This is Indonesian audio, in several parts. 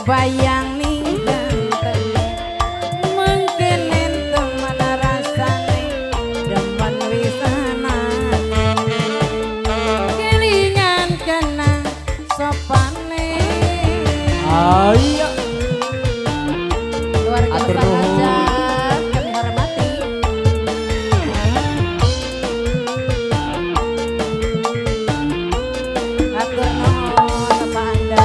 kebayang ning ganteng mungkin enten mana rasane demen wisanan kelingan kena sopane ayo keluarga atur besar nuhun. hajat kami hormati atur nuhun Bapak Anda.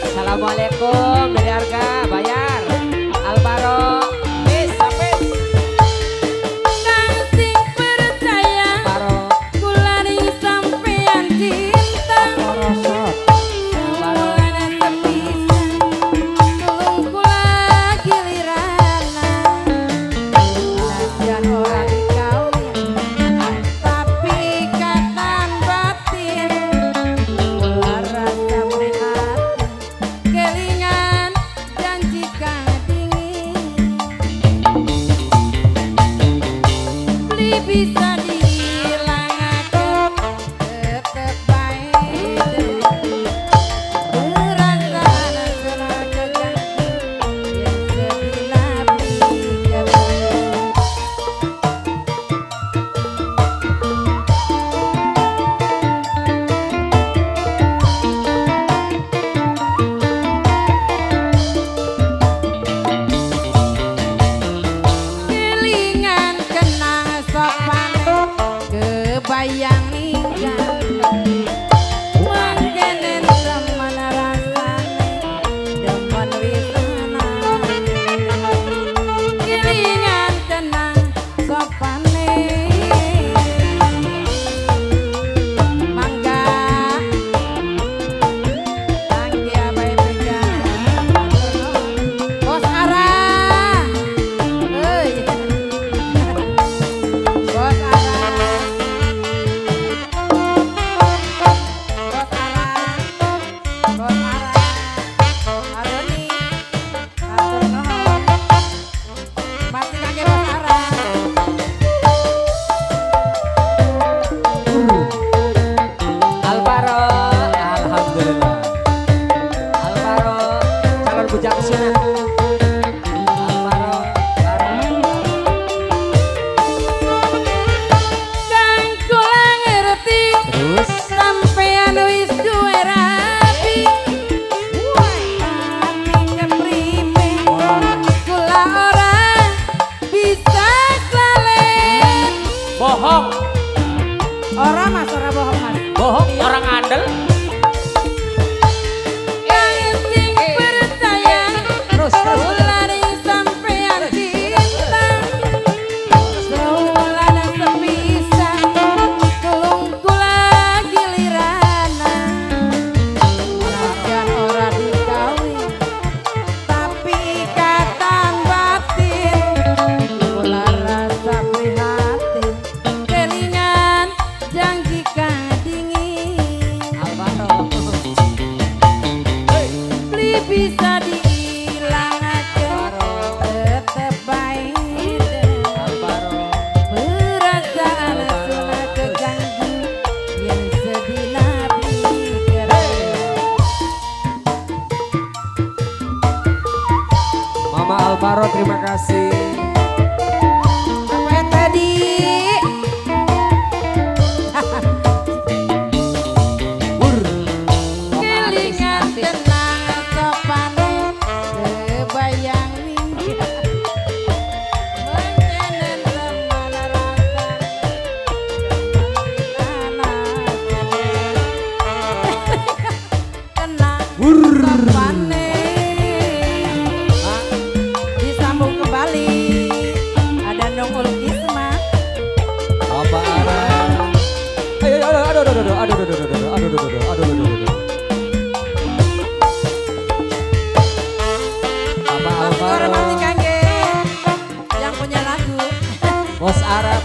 Assalamualaikum dari harga bayar Alvaro bis sampai Kang sing percaya Alvaro kula ning sampean cinta korosot Alvaro mulane terpisah tulung kula gilirana najan ora dikawin tapi ikatan batin kula rasa prihatin kelingan janji kang dingin beli bisa dihilangake tetep bae perasaan asal keganti yang sedina pikir kelingan kenang sopane kebayang ning ganteng mungkin enten mana rasane demen wisanan kelingan kenang sopane mangga tangki abai pegang bos arah euy bos arah bos arah Aroni atur nuhun pasti kangge bos arah Alvaro alhamdulillah Alvaro calon bujang sunat Alvaro kang kula ngerti terus sampean wis duwe rapi tapi keprime kula ora bisa salen bohong ora mas ora bohong mas bohong orang andel kang sing percaya terus kula ning sampean cinta sewulan sepisah tulung kula gilirana najan ora dikawin tapi ikatan batin kula rasa prihatin kelingan janji kang dingin Alvaro beli bisa dihilangake tetep bae Alvaro perasaan sudah keganggu yang sedina pikir Mama Alvaro terima kasih apa yang tadi kelingan kenang sopane kebayang ning mungkin enten mana rasane kenang sopane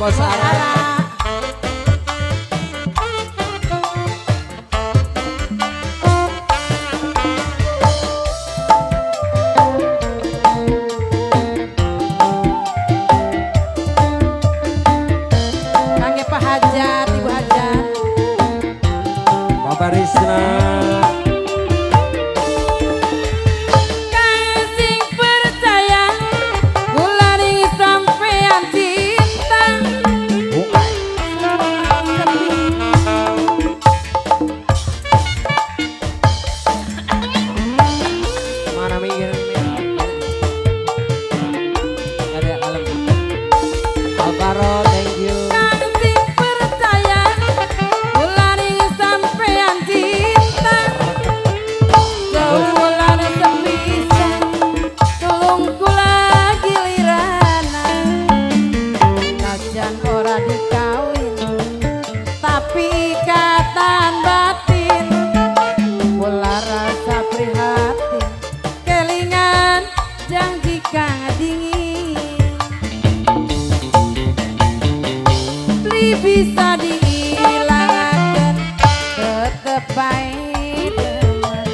Bos Ara. Kangge Pak Hajat, Ibu Hajat. Bapak Risna. Kasing percaya kula ning sampean cinta. Mana mikir ada kalem. Alvaro, thank you. Kasing percaya kula ning sampean cinta. Sewulan sepisan tulung kula giliranan. Najan ora dikawin tapi ikatan batin. Kula rasa prihatin kelingan janji kang dingin. Beli bisa diilangkan tetep baik demen.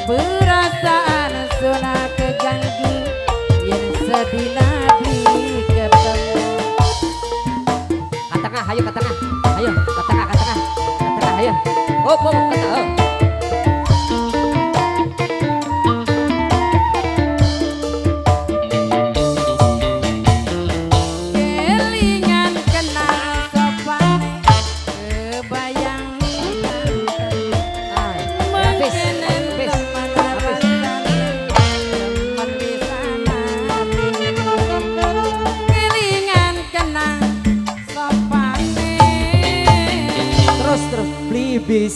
Perasaan zona keganggu yang sedina di ketemu. Ke tengah, ayo ke tengah. Ayo, ke tengah, ke tengah. Ke tengah, ayo. Ke tengah. Kelingan kenang sopane kebayang Bis, mengkenen bis. teman rasane teman bisa mati. Kelingan kenang sopane Terus beli bis.